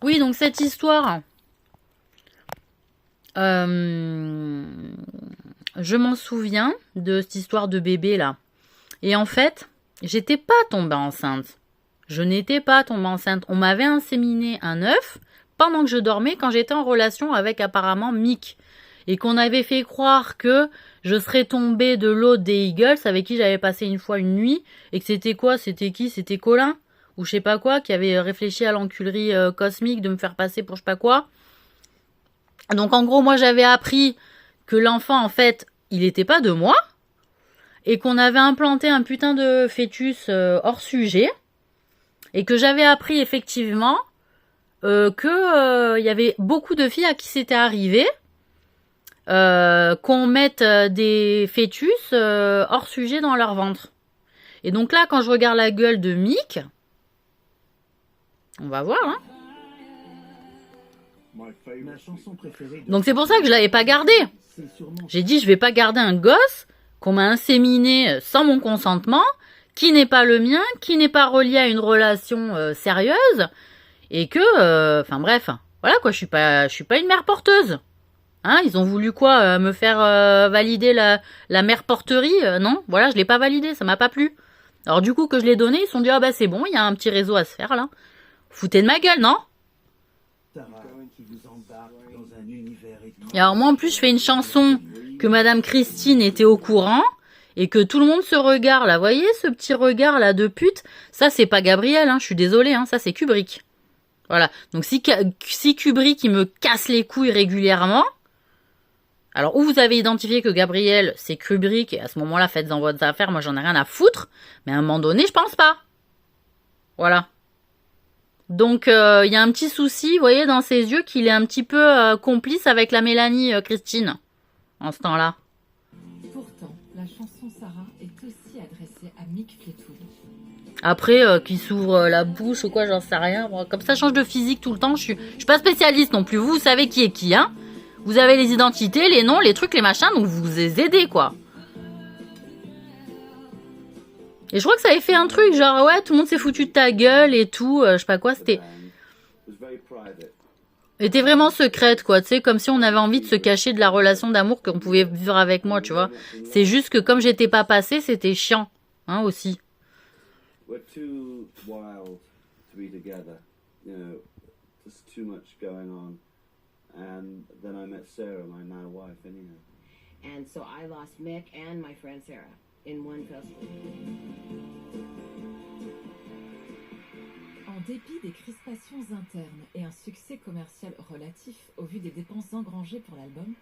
Oui, donc cette histoire, je m'en souviens de cette histoire de bébé là. Et en fait, j'étais pas tombée enceinte. Je n'étais pas tombée enceinte. On m'avait inséminé un œuf pendant que je dormais quand j'étais en relation avec apparemment Mick. Et qu'on avait fait croire que je serais tombée de l'autre des Eagles avec qui j'avais passé une fois une nuit. Et que c'était quoi? C'était qui? C'était Colin? Ou je sais pas quoi, qui avait réfléchi à l'enculerie cosmique de me faire passer pour je sais pas quoi. Donc en gros, moi j'avais appris que l'enfant, en fait, il était pas de moi. Et qu'on avait implanté un putain de fœtus hors sujet. Et que j'avais appris effectivement que y avait beaucoup de filles à qui c'était arrivé. Qu'on mette des fœtus hors sujet dans leur ventre. Et donc là, quand je regarde la gueule de Mick, on va voir, hein. Donc c'est pour ça que je l'avais pas gardé. J'ai dit, je vais pas garder un gosse qu'on m'a inséminé sans mon consentement, qui n'est pas le mien, qui n'est pas relié à une relation sérieuse, et que, enfin bref, voilà quoi, je suis pas une mère porteuse. Hein, ils ont voulu quoi, me faire valider la mère porterie, non, voilà, je l'ai pas validé, ça m'a pas plu. Alors du coup que je l'ai donné, ils se sont dit ah bah c'est bon, il y a un petit réseau à se faire là. Foutez de ma gueule, non? Et alors moi en plus je fais une chanson que Madame Christine était au courant et que tout le monde se regarde là. Vous voyez ce petit regard là de pute? Ça c'est pas Gabriel, hein, je suis désolée, hein, ça c'est Kubrick. Voilà, donc si Kubrick il me casse les couilles régulièrement, alors ou vous avez identifié que Gabriel c'est Kubrick et à ce moment-là faites-en votre affaire, moi j'en ai rien à foutre, mais à un moment donné je pense pas. Voilà. Donc il y a un petit souci, vous voyez dans ses yeux qu'il est un petit peu complice avec la Mélanie Christine en ce temps-là. Pourtant, la chanson Sarah est aussi adressée à Mick Fleetwood. Après qu'il s'ouvre la bouche ou quoi, j'en sais rien. Bon, comme ça change de physique tout le temps, je suis pas spécialiste non plus. Vous savez qui est qui, hein. Vous avez les identités, les noms, les trucs, les machins, donc vous vous aidez quoi. Et je crois que ça avait fait un truc, genre, ouais, tout le monde s'est foutu de ta gueule et tout, je sais pas quoi, c'était vraiment secrète, quoi, tu sais, comme si on avait envie de se cacher de la relation d'amour qu'on pouvait vivre avec moi, tu vois. C'est juste que comme j'étais pas passée, c'était chiant, hein, aussi. We're too wild to be together, you know, there's too much going on. And then I met Sarah, my now wife, anyhow. And so I lost Mick and my friend Sarah in one fell swoop. En dépit des crispations internes et un succès commercial relatif au vu des dépenses engrangées pour l'album,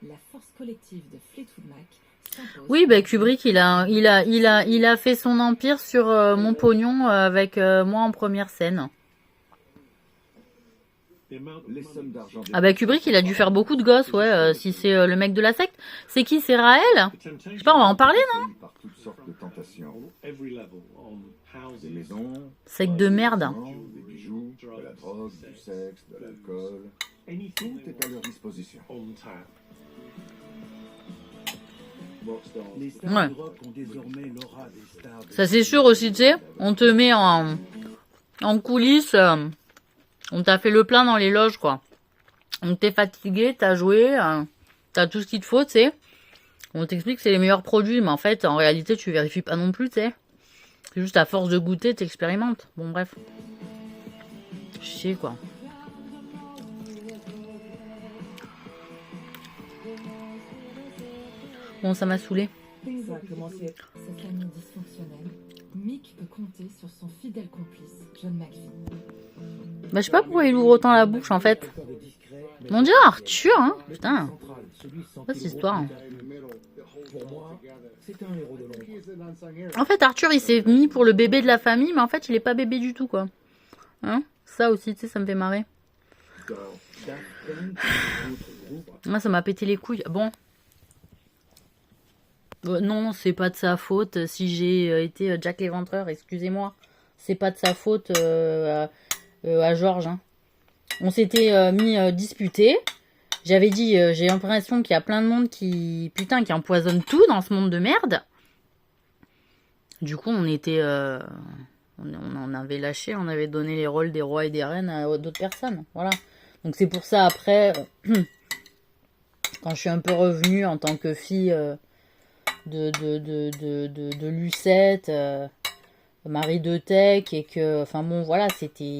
la force collective de Fleetwood Mac s'impose. Oui, bah Kubrick, il a fait son empire sur mon pognon avec moi en première scène. Ah bah Kubrick, il a dû faire beaucoup de gosses, ouais, si c'est le mec de la secte. C'est qui, c'est Raël? Je sais pas, on va en parler, non? Par toutes sortes de tentations. Des maisons, Secte de merde. des bijoux, de la drogue, du sexe, de l'alcool. Tout est à leur disposition. Ouais. Ça c'est sûr aussi, tu sais, on te met en coulisses, on t'a fait le plein dans les loges, quoi. Donc t'es fatigué, t'as joué, t'as tout ce qu'il te faut, tu sais. On t'explique que c'est les meilleurs produits, mais en fait, en réalité, tu vérifies pas non plus, tu sais. C'est juste à force de goûter, t'expérimentes. Bon, bref. Chier, quoi. Bon, ça m'a saoulé. Sa famille dysfonctionnelle, Mick peut compter sur son fidèle complice, John McVie. Bah, je sais pas pourquoi il ouvre autant la bouche, en fait. On dirait Arthur, hein. Putain. C'est cette histoire. Hein. En fait, Arthur, il s'est mis pour le bébé de la famille, mais en fait, il est pas bébé du tout, quoi. Hein? Ça aussi, tu sais, ça me fait marrer. Moi, ça m'a pété les couilles. Bon. Non, c'est pas de sa faute. Si j'ai été Jack l'Éventreur, excusez-moi. C'est pas de sa faute à Georges. Hein. On s'était mis disputés. J'avais dit, j'ai l'impression qu'il y a plein de monde qui empoisonne tout dans ce monde de merde. Du coup, on était On avait lâché, on avait donné les rôles des rois et des reines à d'autres personnes. Voilà. Donc c'est pour ça, après, quand je suis un peu revenue en tant que fille de Lucette, Marie de Tech, et que, enfin bon, voilà, c'était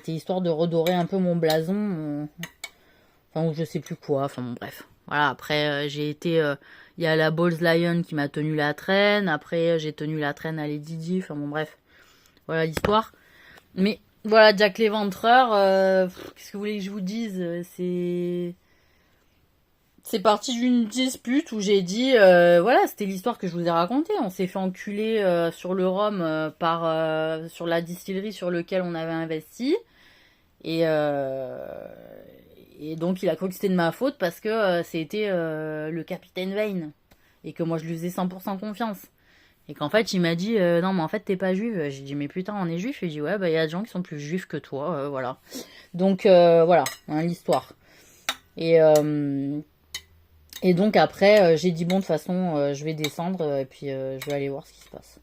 histoire de redorer un peu mon blason, enfin, ou je sais plus quoi, enfin bon, bref. Voilà, après, j'ai été, il y a la Balls Lion qui m'a tenu la traîne, après, j'ai tenu la traîne à Lady Di, enfin bon, bref. Voilà l'histoire. Mais, voilà, Jack l'Éventreur, qu'est-ce que vous voulez que je vous dise, c'est parti d'une dispute où j'ai dit, voilà, c'était l'histoire que je vous ai racontée. On s'est fait enculer sur le rhum sur la distillerie sur lequel on avait investi. Et donc il a cru que c'était de ma faute parce que c'était le capitaine Vane. Et que moi je lui faisais 100% confiance. Et qu'en fait il m'a dit, non mais en fait t'es pas juive. J'ai dit mais putain on est juif. Il dit ouais bah il y a des gens qui sont plus juifs que toi, voilà. Donc voilà, hein, l'histoire. Et donc après, j'ai dit bon de toute façon, je vais descendre et puis je vais aller voir ce qui se passe.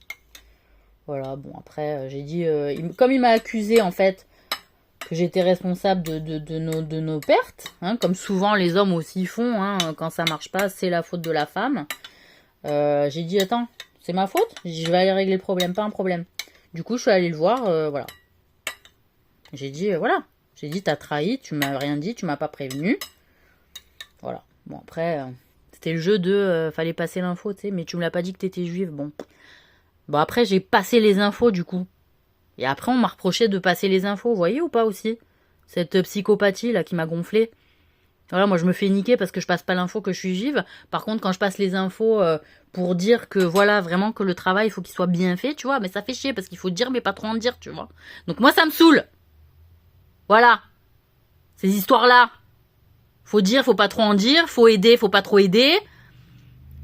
Voilà, bon après, j'ai dit, comme il m'a accusé en fait que j'étais responsable de nos pertes, hein, comme souvent les hommes aussi font, hein, quand ça marche pas, c'est la faute de la femme. J'ai dit attends, c'est ma faute. J'ai dit je vais aller régler le problème, pas un problème. Du coup, je suis allée le voir, voilà. J'ai dit voilà, j'ai dit t'as trahi, tu m'as rien dit, tu m'as pas prévenu. Voilà. Bon, après, c'était le jeu de fallait passer l'info, tu sais, mais tu me l'as pas dit que t'étais juive, bon. Bon, après, j'ai passé les infos, du coup. Et après, on m'a reproché de passer les infos, vous voyez ou pas aussi? Cette psychopathie, là, qui m'a gonflé. Voilà, moi, je me fais niquer parce que je passe pas l'info que je suis juive. Par contre, quand je passe les infos pour dire que, voilà, vraiment que le travail, il faut qu'il soit bien fait, tu vois, mais ça fait chier parce qu'il faut dire, mais pas trop en dire, tu vois. Donc, moi, ça me saoule. Voilà. Ces histoires-là. Faut dire, faut pas trop en dire, faut aider, faut pas trop aider.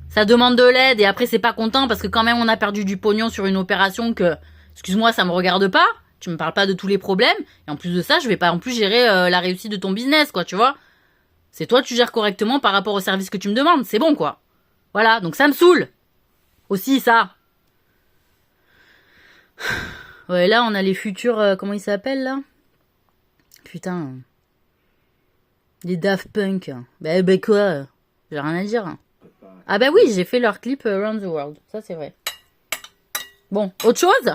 Ça demande de l'aide et après c'est pas content parce que quand même on a perdu du pognon sur une opération que, excuse-moi, ça me regarde pas. Tu me parles pas de tous les problèmes et en plus de ça, je vais pas en plus gérer la réussite de ton business, quoi, tu vois. C'est toi, tu gères correctement par rapport au service que tu me demandes, c'est bon, quoi. Voilà, donc ça me saoule. Aussi ça. Ouais, là on a les futurs, comment ils s'appellent là? Putain. Les Daft Punk. Ben quoi, j'ai rien à dire. Ah bah oui, j'ai fait leur clip Around the World. Ça c'est vrai. Bon, autre chose ?